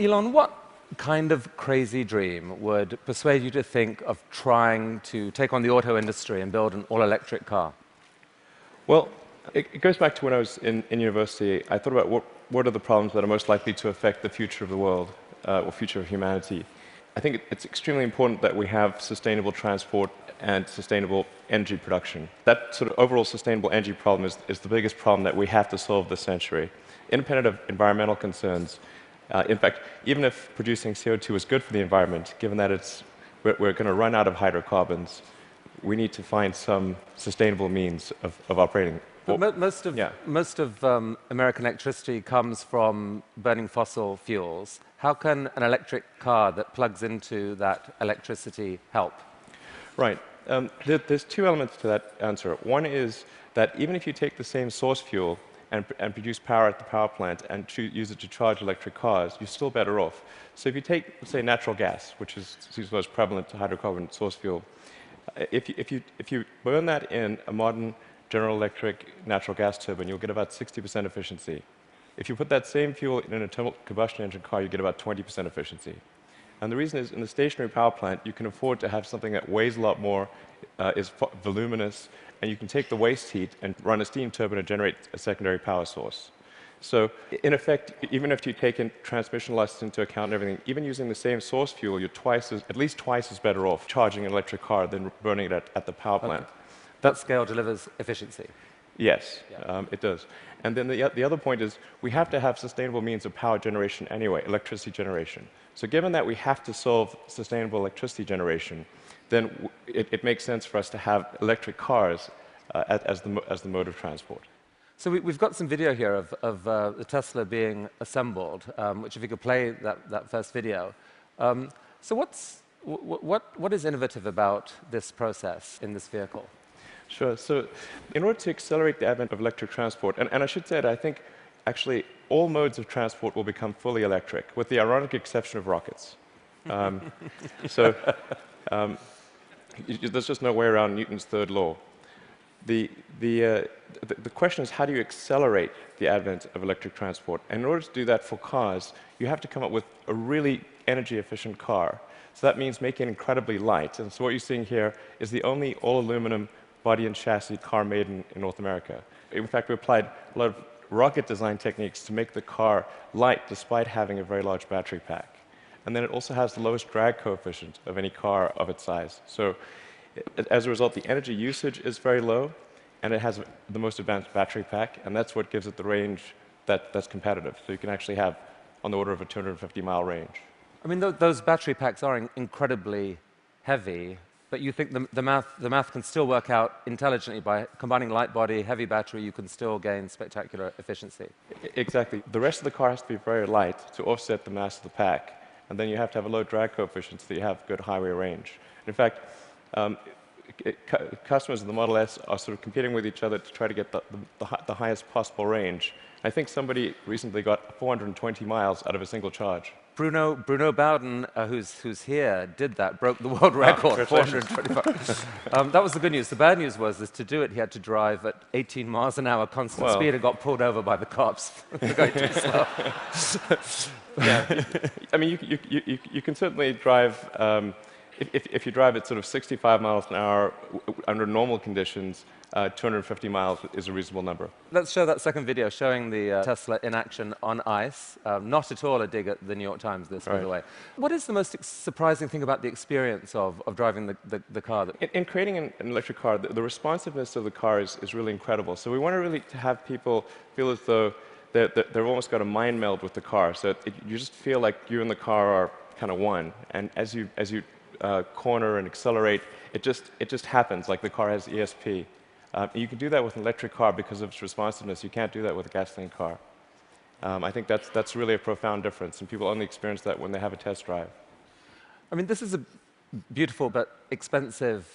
Elon, what kind of crazy dream would persuade you to think of trying to take on the auto industry and build an all-electric car? Well, it goes back to when I was in university. I thought about what are the problems that are most likely to affect the future of the world, or future of humanity. I think it's extremely important that we have sustainable transport and sustainable energy production. That sort of overall sustainable energy problem is the biggest problem that we have to solve this century. Independent of environmental concerns, in fact, even if producing CO2 is good for the environment, given that we're going to run out of hydrocarbons, we need to find some sustainable means of operating. But most of American electricity comes from burning fossil fuels. How can an electric car that plugs into that electricity help? Right. There's two elements to that answer. One is that even if you take the same source fuel and produce power at the power plant and use it to charge electric cars, you're still better off. So if you take, say, natural gas, which is the most prevalent hydrocarbon source fuel, if you burn that in a modern General Electric natural gas turbine, you'll get about 60% efficiency. If you put that same fuel in an internal combustion engine car, you get about 20% efficiency. And the reason is, in the stationary power plant, you can afford to have something that weighs a lot more, is voluminous, and you can take the waste heat and run a steam turbine and generate a secondary power source. So, in effect, even if you take in transmission losses into account and everything, even using the same source fuel, you're at least twice as better off charging an electric car than burning it at the power plant. Okay. That scale delivers efficiency. Yes, Yeah. it does. And then the other point is we have to have sustainable means of power generation anyway, electricity generation. So given that we have to solve sustainable electricity generation, then it makes sense for us to have electric cars as the mode of transport. So we've got some video here of the Tesla being assembled, which if you could play that first video. So what is innovative about this process in this vehicle? Sure. So in order to accelerate the advent of electric transport, and I should say that I think actually all modes of transport will become fully electric, with the ironic exception of rockets. There's just no way around Newton's third law. The question is, how do you accelerate the advent of electric transport? And in order to do that for cars, you have to come up with a really energy-efficient car. So that means making it incredibly light. And so what you're seeing here is the only all-aluminum body and chassis car made in North America. In fact, we applied a lot of rocket design techniques to make the car light despite having a very large battery pack. And then it also has the lowest drag coefficient of any car of its size. So as a result, the energy usage is very low, and it has the most advanced battery pack, and that's what gives it the range that's competitive. So you can actually have on the order of a 250-mile range. I mean, those battery packs are incredibly heavy, but you think the math can still work out intelligently by combining light body, heavy battery, you can still gain spectacular efficiency. Exactly. The rest of the car has to be very light to offset the mass of the pack, and then you have to have a low drag coefficient so that you have good highway range. In fact, customers of the Model S are sort of competing with each other to try to get the highest possible range. I think somebody recently got 420 miles out of a single charge. Bruno Bowden, who's here, did that, broke the world record, 425. That was the good news. The bad news was that to do it, he had to drive at 18 miles an hour constant speed and got pulled over by the cops for going too slow. Yeah, I mean, you can certainly drive, if you drive at sort of 65 miles an hour under normal conditions, 250 miles is a reasonable number. Let's show that second video showing the Tesla in action on ice. Not at all a dig at the New York Times, this, by the way. What is the most surprising thing about the experience of driving the car? In creating an electric car, the responsiveness of the car is really incredible. So we want to really have people feel as though they've almost got a mind meld with the car. So you just feel like you and the car are kind of one. And as you corner and accelerate, it just happens, like the car has ESP. You can do that with an electric car because of its responsiveness. You can't do that with a gasoline car. I think that's really a profound difference, and people only experience that when they have a test drive. I mean, this is a beautiful but expensive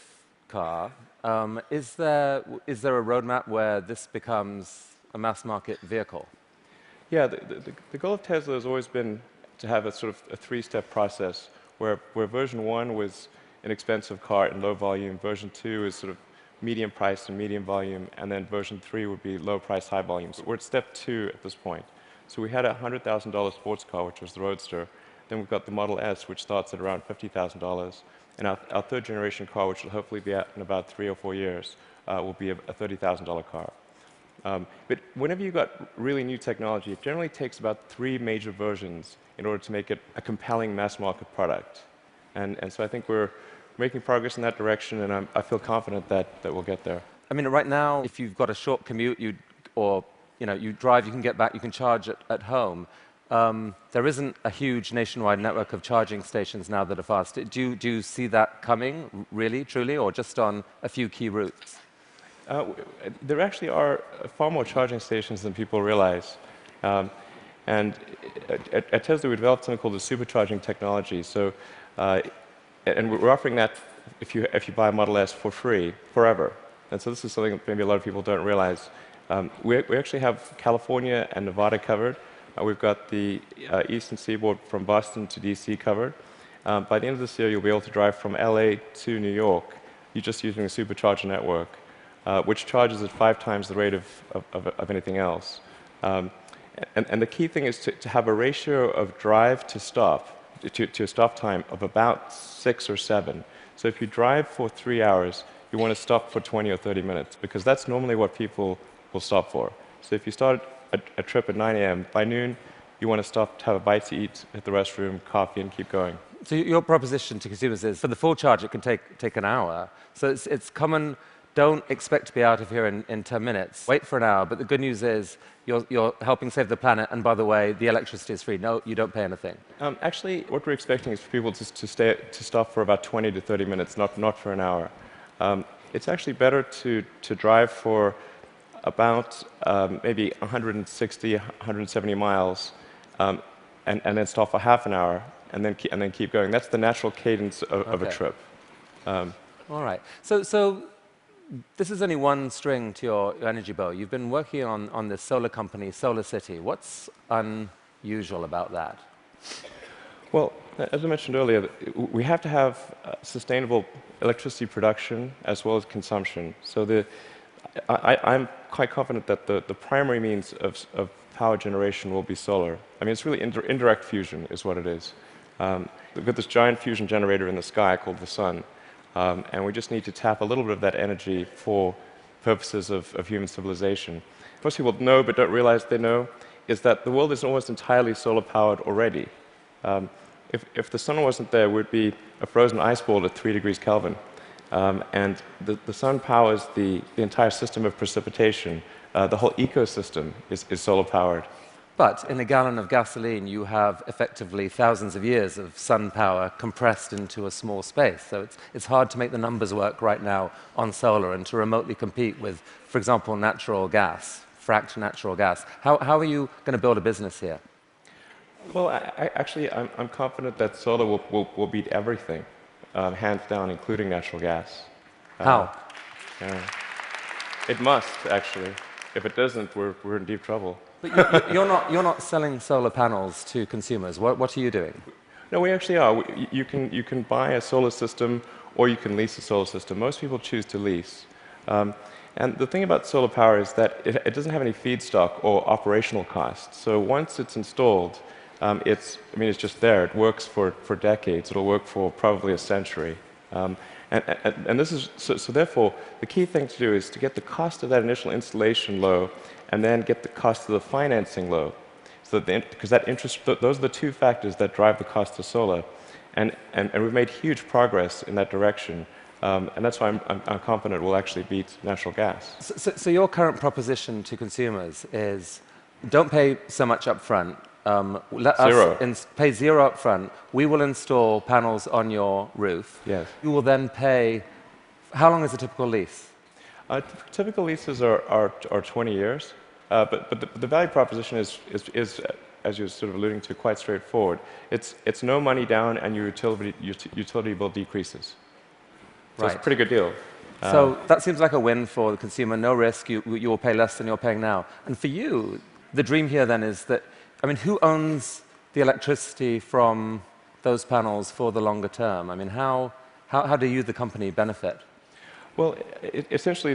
car. Is there a roadmap where this becomes a mass-market vehicle? Yeah, the goal of Tesla has always been to have a sort of a three-step process where version 1 was an expensive car in low volume, version 2 is sort of medium price and medium volume, and then version 3 would be low price, high volume. So we're at step 2 at this point. So we had a $100,000 sports car, which was the Roadster. Then we've got the Model S, which starts at around $50,000. And our third generation car, which will hopefully be out in about 3 or 4 years, will be a $30,000 car. But whenever you've got really new technology, it generally takes about 3 major versions in order to make it a compelling mass market product. And so I think we're making progress in that direction, and I feel confident that we'll get there. I mean, right now, if you've got a short commute, you drive, you can get back, you can charge at home. There isn't a huge nationwide network of charging stations now that are fast. Do you see that coming, really, truly, or just on a few key routes? There actually are far more charging stations than people realize. And at Tesla, we developed something called the supercharging technology. So, and we're offering that if you buy a Model S for free, forever. And so this is something that maybe a lot of people don't realize. We actually have California and Nevada covered. We've got the eastern seaboard from Boston to DC covered. By the end of this year, you'll be able to drive from LA to New York. You're just using a supercharger network, which charges at 5 times the rate of anything else. And the key thing is to have a ratio of drive to stop, to a stop time of about 6 or 7. So if you drive for 3 hours, you want to stop for 20 or 30 minutes, because that's normally what people will stop for. So if you start a trip at 9 a.m., by noon, you want to stop to have a bite to eat, hit the restroom, coffee, and keep going. So your proposition to consumers is, for the full charge, it can take an hour. So it's common. Don't expect to be out of here in 10 minutes. Wait for an hour. But the good news is you're helping save the planet. And by the way, the electricity is free. No, you don't pay anything. Actually, what we're expecting is for people to stop for about 20 to 30 minutes, not for an hour. It's actually better to drive for about maybe 160, 170 miles, and then stop for half an hour, and then keep going. That's the natural cadence of a trip. All right. So this is only one string to your energy bow. You've been working on this solar company, Solar City. What's unusual about that? Well, as I mentioned earlier, we have to have sustainable electricity production as well as consumption. So I'm quite confident that the primary means of power generation will be solar. I mean, it's really indirect fusion is what it is. We've got this giant fusion generator in the sky called the sun. And we just need to tap a little bit of that energy for purposes of human civilization. Most people know but don't realize they know is that the world is almost entirely solar-powered already. If the sun wasn't there, we'd be a frozen ice ball at 3 degrees Kelvin. And the sun powers the entire system of precipitation. The whole ecosystem is solar-powered. But in a gallon of gasoline, you have effectively thousands of years of sun power compressed into a small space. So it's hard to make the numbers work right now on solar and to remotely compete with, for example, natural gas, fracked natural gas. How are you going to build a business here? Well, actually, I'm confident that solar will beat everything, hands down, including natural gas. How? It must, actually. If it doesn't, we're in deep trouble. But you're not selling solar panels to consumers. What are you doing? No, we actually are. You can buy a solar system, or you can lease a solar system. Most people choose to lease. And the thing about solar power is that it doesn't have any feedstock or operational costs. So once it's installed, it's just there. It works for decades. It'll work for probably a century. And this is so therefore the key thing to do is to get the cost of that initial installation low, and then get the cost of the financing low. So because that interest, those are the two factors that drive the cost of solar, and we've made huge progress in that direction. And that's why I'm confident we'll actually beat natural gas. So your current proposition to consumers is, don't pay so much up front. Let us pay zero up front. We will install panels on your roof. Yes. You will then pay. How long is a typical lease? Typical leases are 20 years, but the value proposition is, as you're sort of alluding to, quite straightforward. It's no money down, and your utility bill decreases. So it's a pretty good deal. So that seems like a win for the consumer. No risk. You will pay less than you're paying now. And for you, the dream here then is that, who owns the electricity from those panels for the longer term? How do you, the company, benefit? Well, essentially,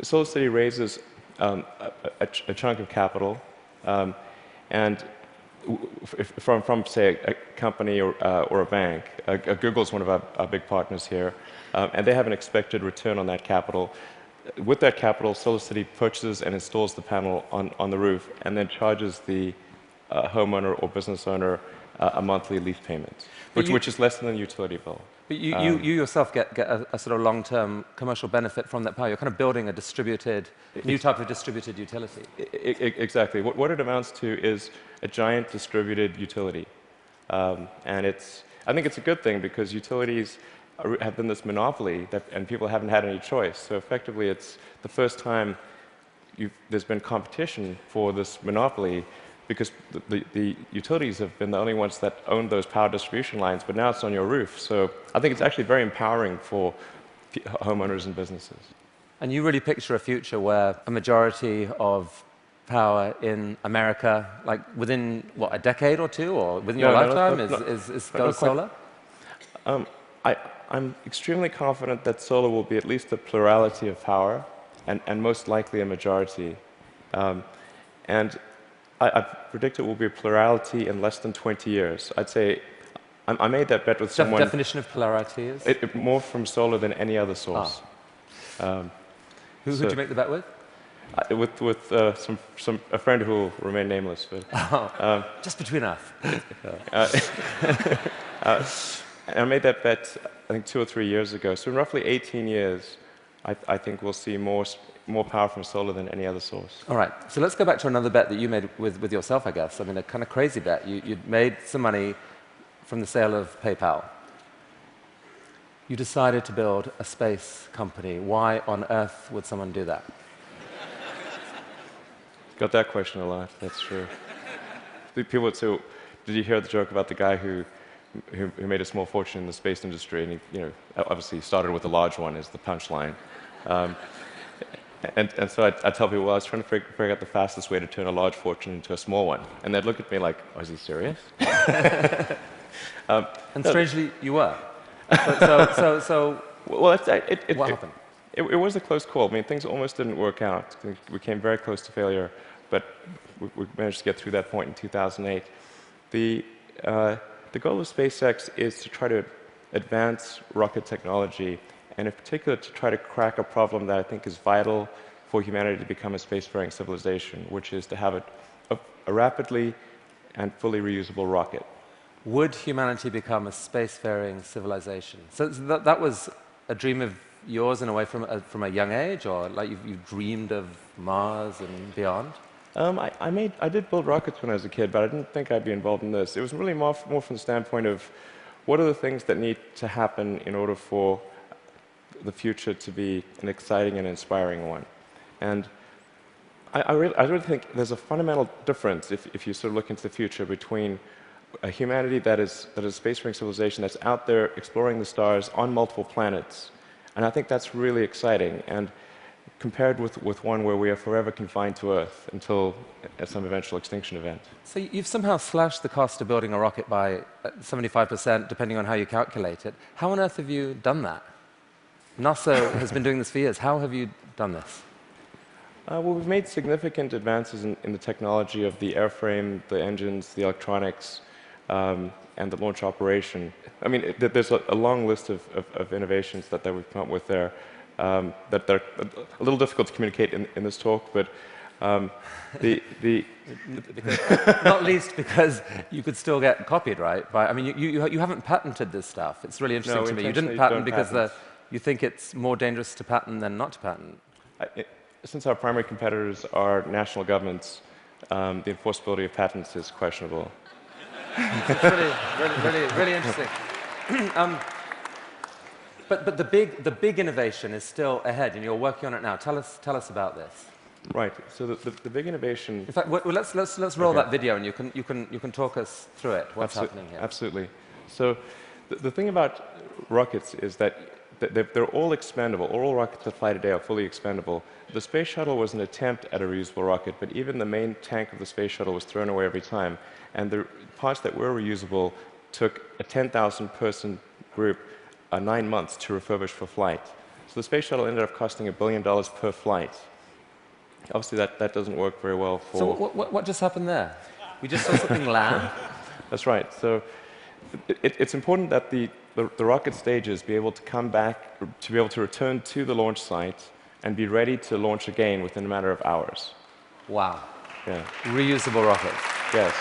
Solar City raises a chunk of capital, and from say, a company or a bank. Google is one of our big partners here, and they have an expected return on that capital. With that capital, SolarCity purchases and installs the panel on the roof, and then charges the homeowner or business owner a monthly lease payment, which is less than a utility bill. But you yourself get a sort of long-term commercial benefit from that power. You're kind of building a distributed, new type of distributed utility. Exactly. What it amounts to is a giant distributed utility. And I think it's a good thing because utilities have been this monopoly and people haven't had any choice. So effectively, it's the first time there's been competition for this monopoly because the utilities have been the only ones that own those power distribution lines, but now it's on your roof. So I think it's actually very empowering for homeowners and businesses. And you really picture a future where a majority of power in America, like within, what, a decade or two, or within your lifetime, goes solar? I'm extremely confident that solar will be at least a plurality of power, and most likely a majority. And I predict it will be a plurality in less than 20 years. I'd say I made that bet with someone. The definition of plurality is? More from solar than any other source. Who did you make the bet with? With a friend who will remain nameless. But, just between us. And I made that bet, I think, 2 or 3 years ago. So in roughly 18 years, I think we'll see more power from solar than any other source. All right. So let's go back to another bet that you made with yourself, I guess. I mean, a kind of crazy bet. You'd made some money from the sale of PayPal. You decided to build a space company. Why on earth would someone do that? Got that question a lot, that's true. People would say, did you hear the joke about the guy who made a small fortune in the space industry, and he, obviously started with a large one as the punchline. And so I tell people, well, I was trying to figure out the fastest way to turn a large fortune into a small one. And they'd look at me like, oh, is he serious? And strangely, you were. Well, what happened? It was a close call. I mean, things almost didn't work out. We came very close to failure, but we managed to get through that point in 2008. The goal of SpaceX is to try to advance rocket technology, and in particular to try to crack a problem that I think is vital for humanity to become a spacefaring civilization, which is to have a rapidly and fully reusable rocket. Would humanity become a spacefaring civilization? So that was a dream of yours in a way from a young age, or like you dreamed of Mars and beyond? I did build rockets when I was a kid, but I didn't think I'd be involved in this. It was really more from the standpoint of what are the things that need to happen in order for the future to be an exciting and inspiring one. And I really think there's a fundamental difference if you sort of look into the future between a humanity that is a spacefaring civilization that's out there exploring the stars on multiple planets. And I think that's really exciting. And compared with one where we are forever confined to Earth until at some eventual extinction event. So you've somehow slashed the cost of building a rocket by 75%, depending on how you calculate it. How on earth have you done that? NASA has been doing this for years. How have you done this? Well, we've made significant advances in the technology of the airframe, the engines, the electronics, and the launch operation. I mean, there's a long list of innovations that we've come up with there. That they're a little difficult to communicate in this talk, but not least because you could still get copied, right? I mean, you haven't patented this stuff. It's really interesting to me. You didn't patent because you think it's more dangerous to patent than not to patent. Since our primary competitors are national governments, the enforceability of patents is questionable. It's really interesting. But the big innovation is still ahead, and you're working on it now. Tell us about this. Right. So the big innovation. In fact, well, let's roll that video, and you can talk us through it. What's happening here? Absolutely. So the thing about rockets is that they're all expendable. All rockets that fly today are fully expendable. The space shuttle was an attempt at a reusable rocket, but even the main tank of the space shuttle was thrown away every time. And the parts that were reusable took a 10,000-person group 9 months to refurbish for flight. So the space shuttle ended up costing $1 billion per flight. obviously that doesn't work very well for... So what just happened there? We just saw something land? That's right. So it's important that the rocket stages be able to come back, to be able to return to the launch site and be ready to launch again within a matter of hours. Wow. Yeah. Reusable rockets. Yes.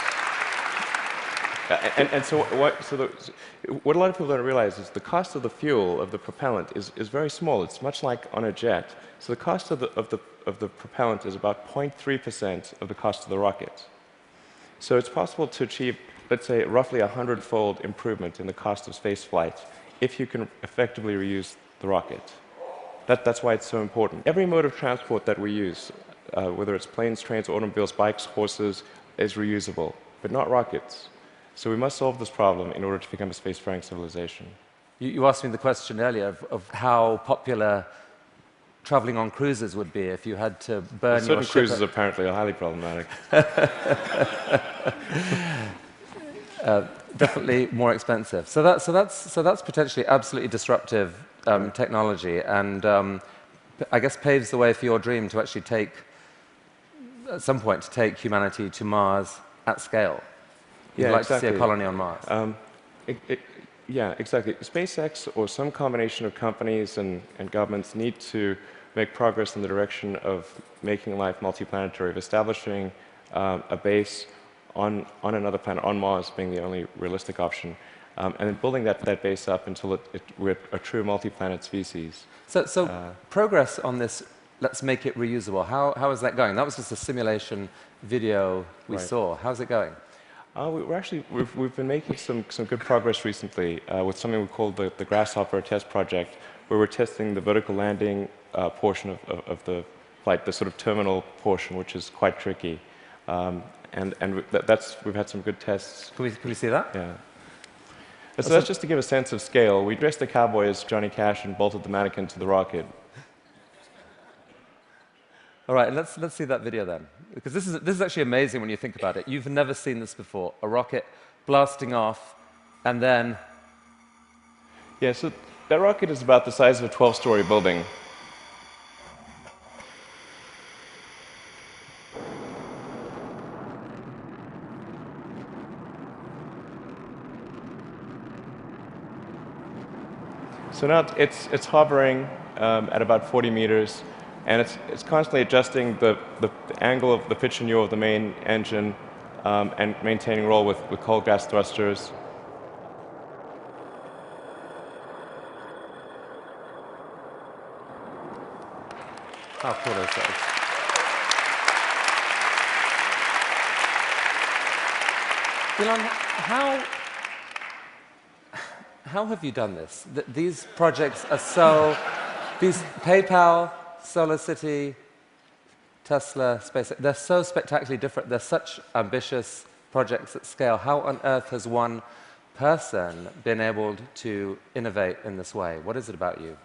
And so what a lot of people don't realize is the cost of the fuel, of the propellant, is very small. It's much like on a jet. So the cost of the propellant is about 0.3% of the cost of the rocket. So it's possible to achieve, let's say, roughly a 100-fold improvement in the cost of space flight if you can effectively reuse the rocket. That's why it's so important. Every mode of transport that we use, whether it's planes, trains, automobiles, bikes, horses, is reusable, but not rockets. So we must solve this problem in order to become a spacefaring civilization. You asked me the question earlier of how popular traveling on cruises would be if you had to burn your certain ship. Cruises apparently are highly problematic. Definitely more expensive. So that's potentially absolutely disruptive technology, and I guess paves the way for your dream to actually take, at some point, to take humanity to Mars at scale. You'd like to see a colony on Mars. Yeah, exactly. SpaceX or some combination of companies and governments need to make progress in the direction of making life multiplanetary, of establishing a base on another planet, on Mars being the only realistic option, and then building that base up until we're a true multi-planet species. So progress on this, let's make it reusable, how is that going? That was just a simulation video we saw. How's it going? We've been making some good progress recently with something we call the Grasshopper test project, where we're testing the vertical landing portion of the flight, the sort of terminal portion, which is quite tricky. We've had some good tests. Can we see that? Yeah. So that's just to give a sense of scale. We dressed the cowboy as Johnny Cash and bolted the mannequin to the rocket. All right, let's see that video then, because this is actually amazing when you think about it. You've never seen this before, a rocket blasting off, and then... Yeah, so that rocket is about the size of a 12-story building. So now it's hovering at about 40 meters. And it's constantly adjusting the angle of the pitch and yaw of the main engine and maintaining roll with cold gas thrusters. How cool is that? Elon, how have you done this? These projects are so... These PayPal... SolarCity, Tesla, SpaceX, they're so spectacularly different. They're such ambitious projects at scale. How on earth has one person been able to innovate in this way? What is it about you?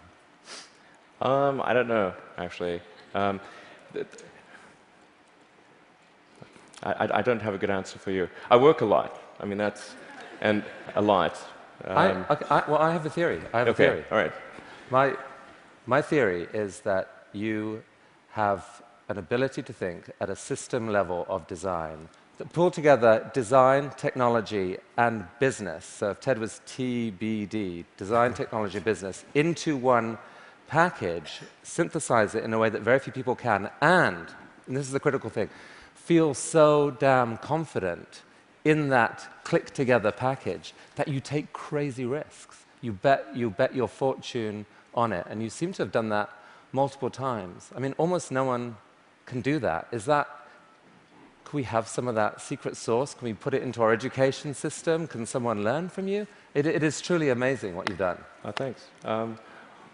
I don't know, actually. I don't have a good answer for you. I work a lot. I mean, and a lot. Well, I have a theory. I have a theory. All right. My theory is that you have an ability to think at a system level of design that pull together design, technology, and business. So if TED was TBD, design, technology, business, into one package, synthesize it in a way that very few people can, and this is the critical thing, feel so damn confident in that click-together package that you take crazy risks. You bet your fortune on it, and you seem to have done that multiple times. I mean, almost no one can do that. Can we have some of that secret sauce? Can we put it into our education system? Can someone learn from you? It is truly amazing what you've done. Oh, thanks.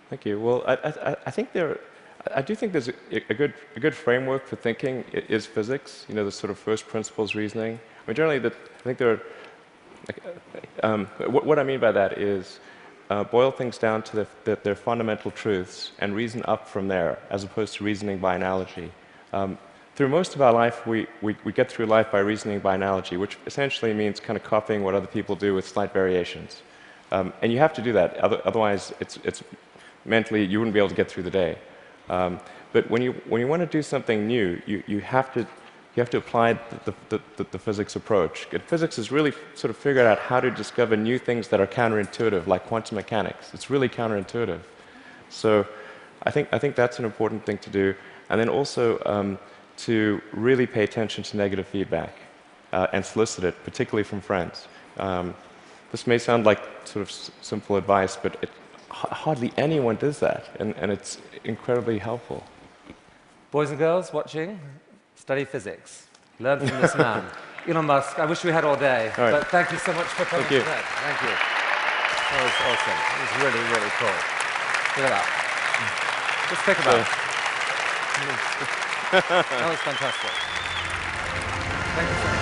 Thank you. Well, I do think there's a good framework for thinking is physics. You know, the sort of first principles reasoning. I mean, generally, I think there are. What I mean by that is. Boil things down to their fundamental truths and reason up from there, as opposed to reasoning by analogy. Through most of our life, we get through life by reasoning by analogy, which essentially means kind of copying what other people do with slight variations. And you have to do that, otherwise, it's mentally, you wouldn't be able to get through the day. But when you want to do something new, you have to apply the physics approach. And physics has really sort of figured out how to discover new things that are counterintuitive, like quantum mechanics. It's really counterintuitive. So I think that's an important thing to do. And then also to really pay attention to negative feedback and solicit it, particularly from friends. This may sound like sort of simple advice, but hardly anyone does that, and it's incredibly helpful. Boys and girls watching, study physics. Learn from this man. Elon Musk, I wish we had all day, but thank you so much for coming today. Thank you. That was awesome. It was really, really cool. Look at that. Just think about it. That was fantastic. Thank you so much.